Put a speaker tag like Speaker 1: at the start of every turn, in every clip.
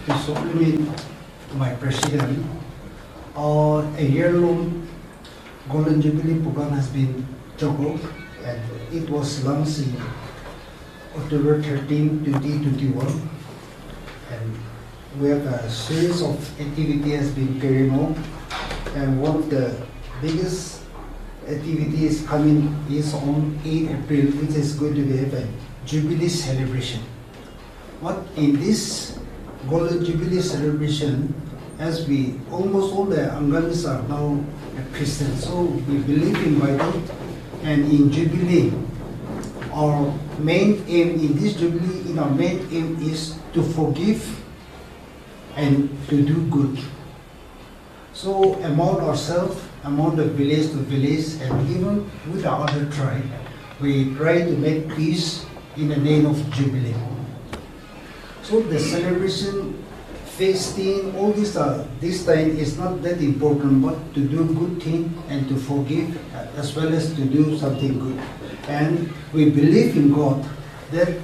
Speaker 1: to supplement my president, a year-long Golden Jubilee program has been juggled, and it was launched in October 13, 2021. And we have a series of activities has been carried on, and one of the biggest activities coming is on 8 April, which is going to be a Jubilee celebration. What in this Golden Jubilee celebration, as we almost all the Angamis are now Christians, so we believe in Bible, and in Jubilee, our main aim in this Jubilee, our main aim is to forgive and to do good. So among ourselves, among the village to village, and even with the other tribe, we try to make peace in the name of Jubilee. So the celebration, feasting, all this time is not that important, but to do good thing and to forgive, as well as to do something good. And we believe in God, that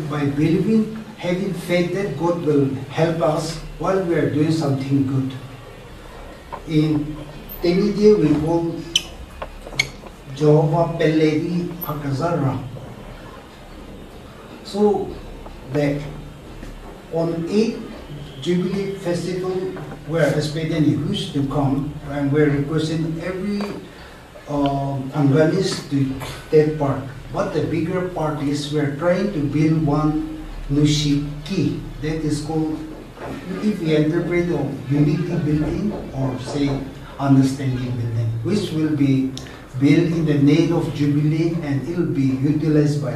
Speaker 1: by believing, having faith that God will help us while we are doing something good. In Tenidia we call Jehovah Peledi Hakazara. So that on 8 Jubilee Festival, we are expecting a huge to come, and we are requesting every Angamis to take part. But the bigger part is we are trying to build one Nushiki, that is called, if we interpret of unity building or say understanding building, which will be built in the name of Jubilee, and it will be utilized by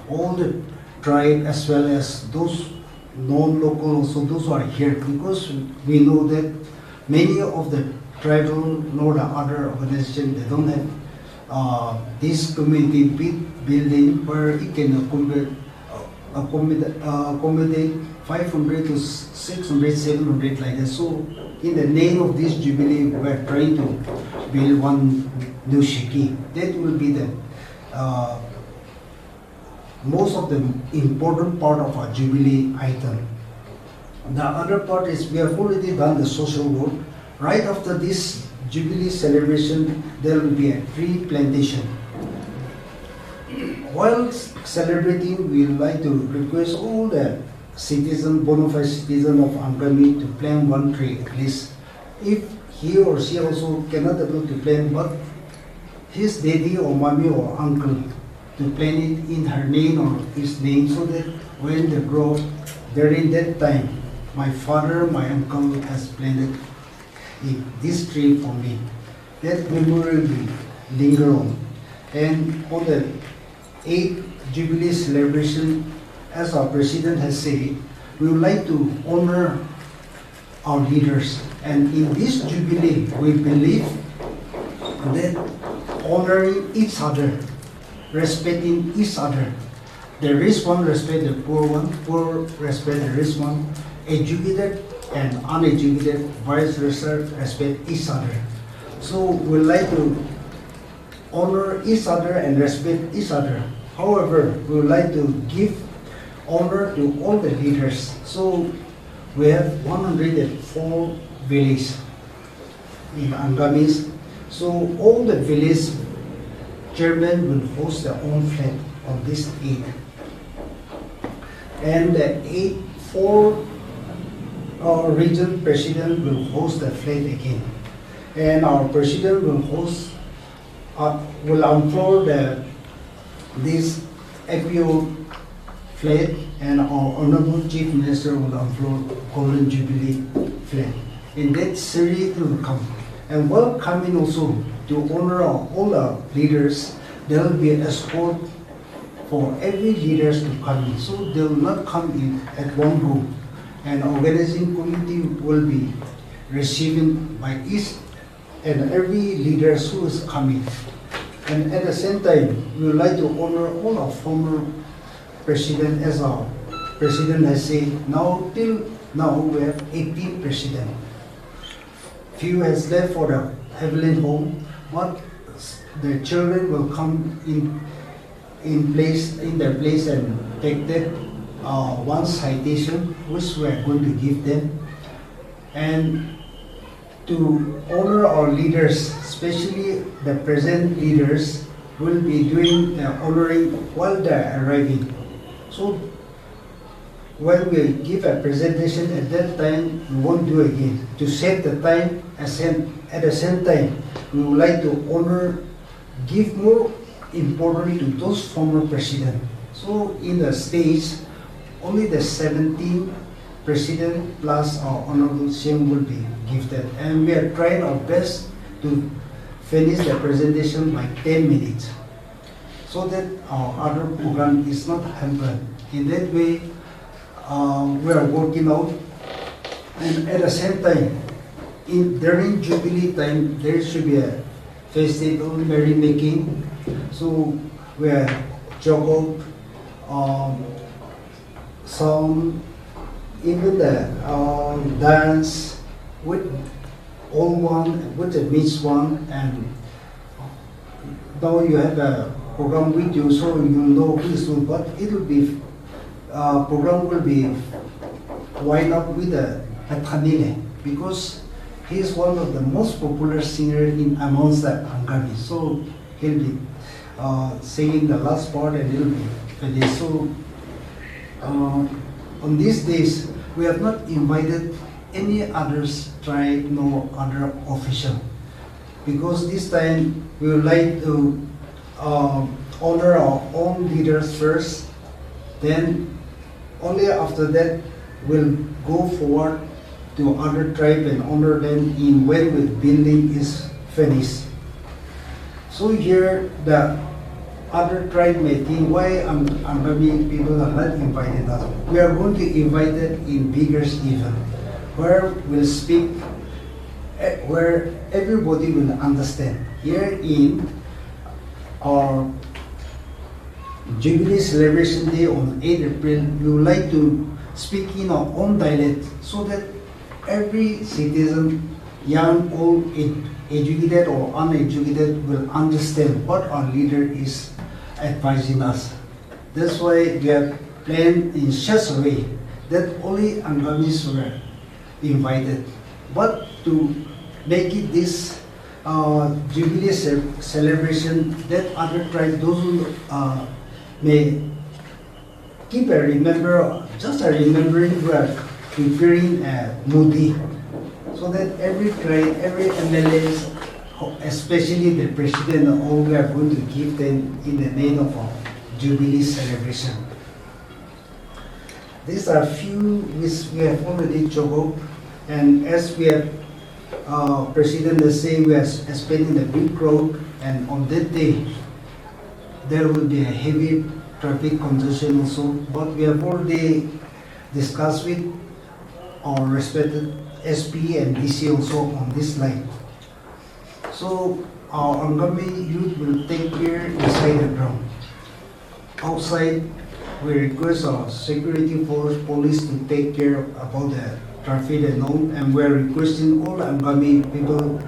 Speaker 1: all the tribe as well as those non-local, also those who are here, because we know that many of the tribal nor the other organization, they don't have this community building where it can accommodate 500 to 600, 700 like that. So in the name of this Jubilee, we are trying to build one new Shiki. That will be the most of the important part of our Jubilee item. The other part is we have already done the social work. Right after this Jubilee celebration, there will be a tree plantation. While celebrating, we would like to request all the citizens, bona fide citizens of Angami to plant one tree at least. If he or she also cannot able to plant, but his daddy or mommy or uncle to plant it in her name or his name, so that when they grow, during that time, my father, my uncle has planted this tree for me. That memory will linger on. And on the 8th Jubilee celebration, as our president has said, we would like to honor our leaders. And in this Jubilee, we believe that honoring each other, respecting each other. The rich one respect the poor one, poor respect the rich one, educated and uneducated, vice versa, respect each other. So we like to honor each other and respect each other. However, we would like to give honor to all the leaders. So we have 104 villages in Angamis. So all the village chairman will host their own flag on this 8th. And the 4 region president will host the flag again. And our president will host, will unfold this APO flag, and our Honorable Chief Minister will unfold Golden Jubilee flag. In that series will come. And while coming also to honor all our leaders, there will be an escort for every leaders to come in. So they will not come in at one go. And organizing committee will be receiving by each and every leaders who is coming. And at the same time, we would like to honor all our former president, as our president has said. Now, till now, we have 18 presidents. Few has left for the heavenly home, but the children will come in their place and take that one citation which we are going to give them, and to honor our leaders, especially the present leaders, will be doing the honoring while they are arriving. So when we give a presentation at that time, we won't do again. To save the time, at the same time, we would like to honor, give more importance to those former presidents. So in the stage, only the 17 president plus our honorable CM will be gifted, and we are trying our best to finish the presentation by 10 minutes, so that our other program is not hampered. In that way, we are working out, and at the same time, during Jubilee time, there should be a festival merrymaking. So we are juggle, some, even the dance with old one, with the mixed one, and now you have a program with you, so you know who is who, but it will be, program will be wind up with the Pathanile, because he is one of the most popular singer in amongst the Angamis. So he'll be singing the last part and he'll be finished. So on these days, we have not invited any others tribe nor other official, because this time we would like to honor our own leaders first, then only after that we'll go forward to other tribe and honor them in when the building is finished. So here the other tribe may think, why Angami people are not invited us? We are going to invite them in bigger event, where we'll speak, where everybody will understand. Here in our Jubilee Celebration Day on 8 April, we would like to speak in our own dialect, so that every citizen, young, old, educated or uneducated, will understand what our leader is advising us. That's why we have planned in such a way that only Angamis were invited. But to make it this Jubilee celebration, that other tribe, those who may keep a remembering, we are preparing a movie, so that every tribe, every MLA, especially the president, all we are going to give them in the name of our Jubilee celebration. These are few which we have already chosen, and as we have President has said, we are expecting a big crowd, and on that day there will be a heavy traffic congestion also. But we have already discussed with our respected SP and DC also on this line. So our Angami youth will take care inside the ground. Outside, we request our security force, police to take care about the traffic and all, and we are requesting all Angami people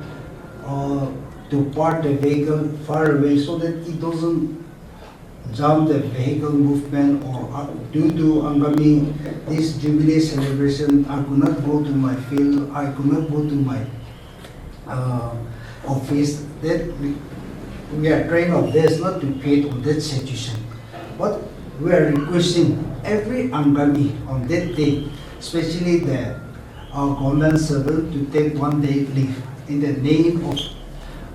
Speaker 1: to park the vehicle far away, so that it doesn't jam the vehicle movement. Or due to Angami, this Jubilee celebration, I could not go to my field, I could not go to my office. That we are trying our best not to create on that situation. But we are requesting every Angami on that day, especially our government servant, to take 1 day leave in the name of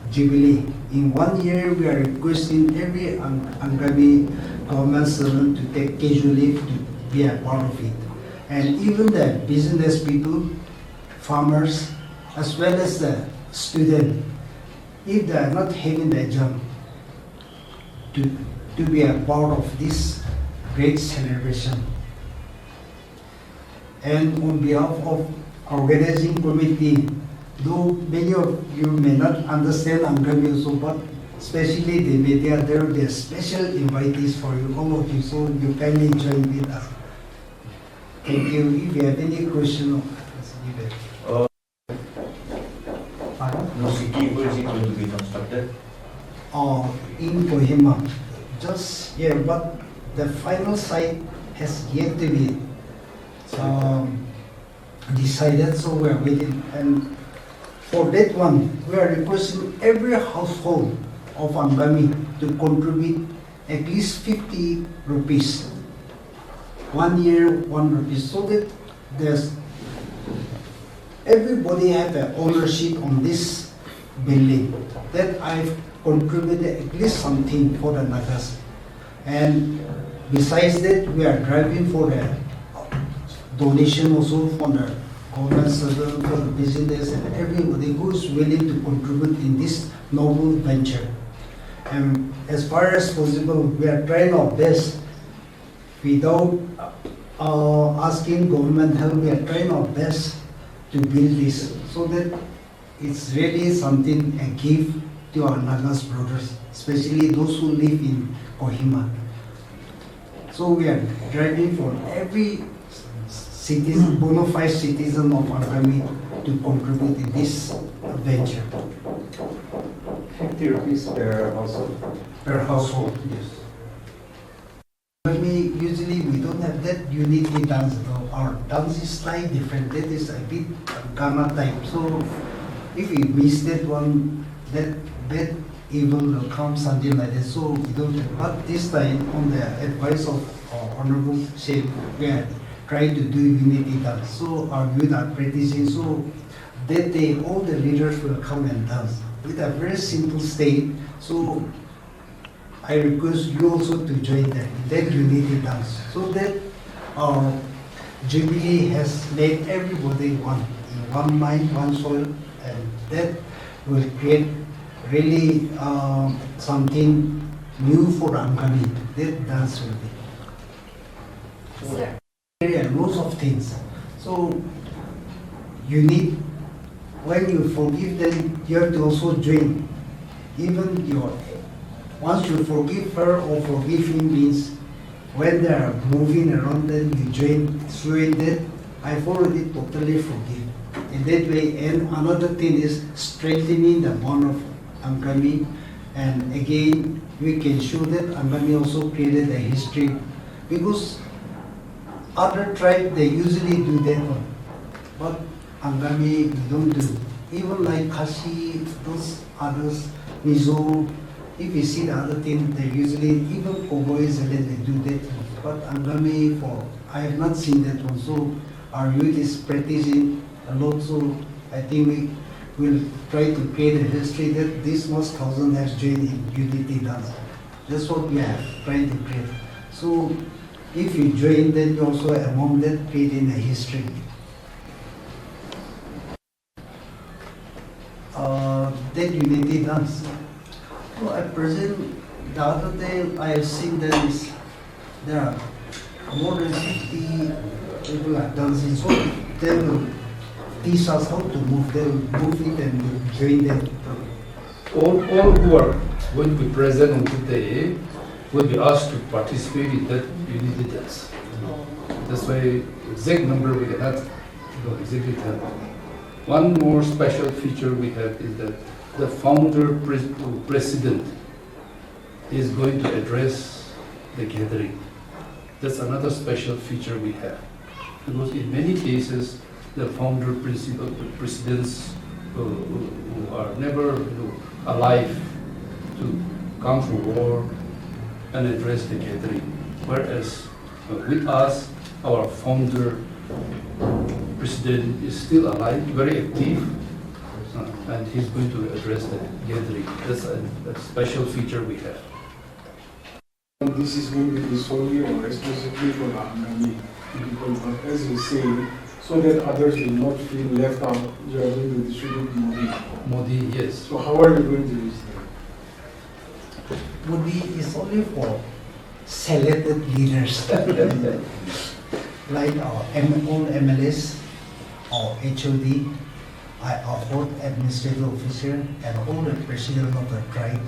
Speaker 1: Jubilee. In 1 year, we are requesting every Angami government servant to take casual leave to be a part of it. And even the business people, farmers, as well as the students, if they are not having the job, to be a part of this great celebration. And on behalf of organizing committee, though many of you may not understand Angami also, but especially the media, there will be a special invitees for you, all of you, so you kindly join with us. Thank you. If you have any question, let's give it.
Speaker 2: No city, where is it going to be constructed?
Speaker 1: In Kohima, just here, but the final site has yet to be decided, so we are waiting. And for that one, we are requesting every household of Angami to contribute at least 50 rupees. 1 year, 1 rupee, so that there's everybody have an ownership on this building. That I've contributed at least something for the Nagas. And besides that, we are driving for the donation also from the government servant, for the business, and everybody who is willing to contribute in this noble venture. And as far as possible, we are trying our best without asking government help. We are trying our best to build this so that it's really something a gift to our Nagas brothers, especially those who live in Kohima. So we are driving for every citizen, bona fide citizen of Angami to contribute in this venture.
Speaker 3: 50 rupees per household.
Speaker 1: Per household, yes. Usually we don't have that unity dance though. Our dance is slightly different. That is a bit Ghana type. So if we miss that one, that bad evil will come, something like that. So we don't have. But this time, on the advice of our Honorable Sheikh, we are trying to do unity dance. So our youth are practicing. So that day, all the leaders will come and dance with a very simple state. So I request you also to join that unity dance, so that our Jubilee has made everybody one, in one mind, one soul, and that will create really something new for Angami. That dance will be.
Speaker 4: Sir.
Speaker 1: There are lots of things. So you need, when you forgive them, you have to also join. Even your, once you forgive her or forgive him means when they are moving around them, you join through that. I've already totally forgive. In that way, and another thing is strengthening the bond of Angami. And again, we can show that Angami also created a history, because other tribes, they usually do that one. But Angami, we don't do. Even like Kashi, those others, Mizo, if you see the other thing, they usually, even cowboys, and then they do that one. But Angami, I have not seen that one. So our youth is practicing a lot. So I think we will try to create a history that this most thousand has joined in unity dance. That's what we are trying to create. So if you join, then you also among that creating a history. That unity dance. So at present, the other day I have seen there are more than 50 people are dancing. So they will teach us how to move. They will move it and we'll join them.
Speaker 5: All who are going to be present on today will be asked to participate in that unity dance. That's why exact number we cannot exactly tell. One more special feature we have is that the founder president is going to address the gathering. That's another special feature we have. Because in many cases, the founder presidents who are never alive to come from war and address the gathering. Whereas with us, our founder president is still alive, very active, and he's going to address the gathering. That's a special feature we have.
Speaker 6: This is going to be solely or exclusively for the Angami people, but as you say, so that others will not feel left out, you are going to distribute Modi.
Speaker 5: Modi, yes.
Speaker 6: So how are you going to reach them?
Speaker 1: Modi is only for selected leaders, like our all MLAs, our HOD, our fourth administrative officer, and all the president of the tribe.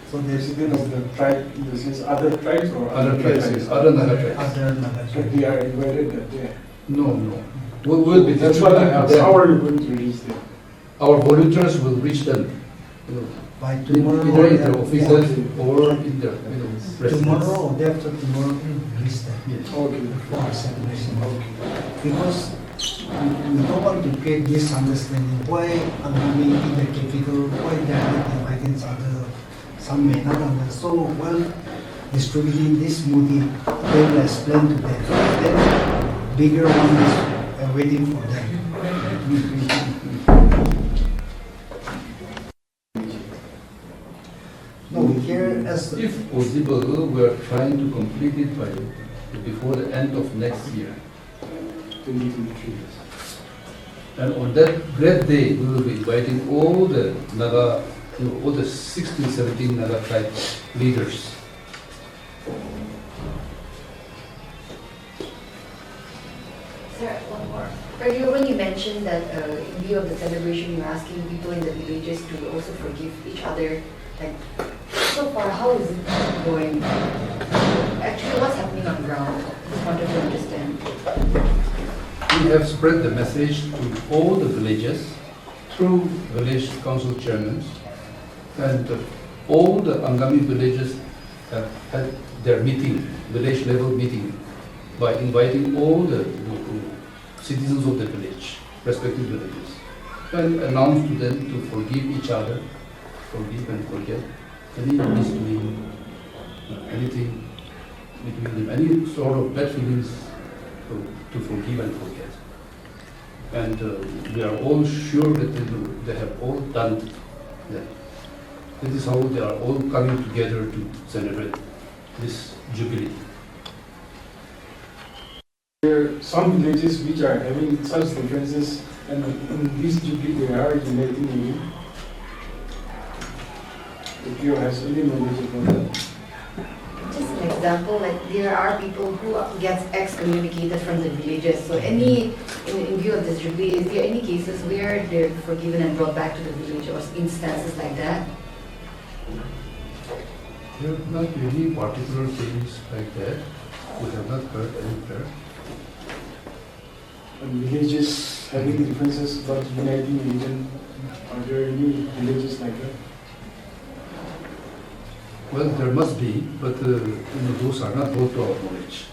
Speaker 1: So there's
Speaker 6: President of the tribe, in the sense other tribes or
Speaker 5: Other tribes, yes. Other Naga tribes.
Speaker 1: other Naga
Speaker 6: So
Speaker 1: tribes.
Speaker 6: they are invited that day.
Speaker 5: No. We'll be
Speaker 6: That's what I
Speaker 5: distributing
Speaker 6: asked.
Speaker 5: them.
Speaker 6: How are you going to reach them?
Speaker 5: Our volunteers will reach them
Speaker 1: by tomorrow.
Speaker 5: Either in their
Speaker 1: yeah,
Speaker 5: offices
Speaker 1: yeah.
Speaker 5: or in their residence.
Speaker 1: Tomorrow or day after tomorrow, release them
Speaker 5: Yes.
Speaker 6: Okay.
Speaker 1: for celebration.
Speaker 6: Okay.
Speaker 1: Because we don't want to create misunderstanding. Why Angami in the capital, why they are not inviting other, some may not understand. So while distributing this movie, they will explain to them. Then bigger one is waiting for them. No, here as the,
Speaker 5: If possible, we are trying to complete it before the end of next year.
Speaker 6: 2023.
Speaker 5: And on that great day, we will be inviting all the Naga, all the 16, 17 Naga tribe leaders.
Speaker 4: Sir, one more. Earlier when you mentioned that in view of the celebration, you're asking people in the villages to also forgive each other. Like, so far, how is it going? Actually, what's happening on ground? Just wanted to understand.
Speaker 5: We have spread the message to all the villages through village council chairmen, and all the Angami villages have had their meeting, village level meeting, by inviting all the citizens of the village, respective villages, and announce to them to forgive each other, forgive and forget any misdoing, anything between them, any sort of bad feelings to forgive and forget. And we are all sure that they have all done that. This is how they are all coming together to celebrate this jubilee.
Speaker 6: There are some villages which are having such differences, and in this jubilee they are uniting in. If you have any knowledge about that.
Speaker 4: Just an example, like there are people who gets excommunicated from the villages. So in view of this jubilee, is there any cases where they're forgiven and brought back to the village or instances like that?
Speaker 5: There are not really particular things like that. We have not heard anywhere.
Speaker 6: And villages having differences but uniting region, are there any villages like that?
Speaker 5: Well, there must be, but those are not brought to our knowledge.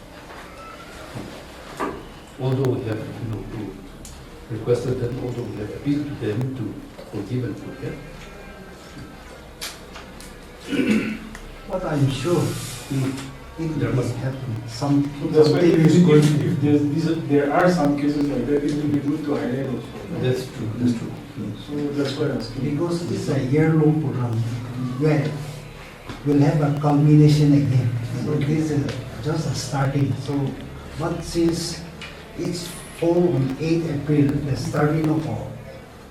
Speaker 5: Although we have requested them, although we have appealed to them to forgive and forget.
Speaker 1: But I'm sure if
Speaker 5: There must
Speaker 1: happen, some
Speaker 6: That's why
Speaker 1: something is going to
Speaker 6: if there are some cases like that, it will be good to highlight also.
Speaker 5: That's true, that's true.
Speaker 6: So that's why I'm asking.
Speaker 1: because it's a year-long program where we'll have a culmination again. So this is just a starting. So, but since it's fall on 8 April, the starting of our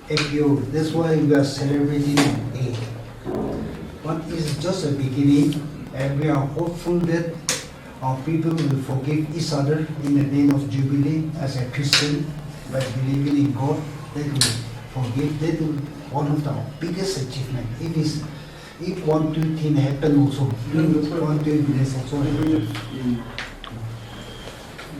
Speaker 1: APO, that's why we are celebrating on 8. But it's just a beginning, and we are hopeful that our people will forgive each other in the name of Jubilee as a Christian, by believing in God, they will forgive. That will one of the biggest achievement. If 1, 2 things happen also,
Speaker 6: Yeah, that's right.
Speaker 1: 1, 2 minutes also happen.
Speaker 6: In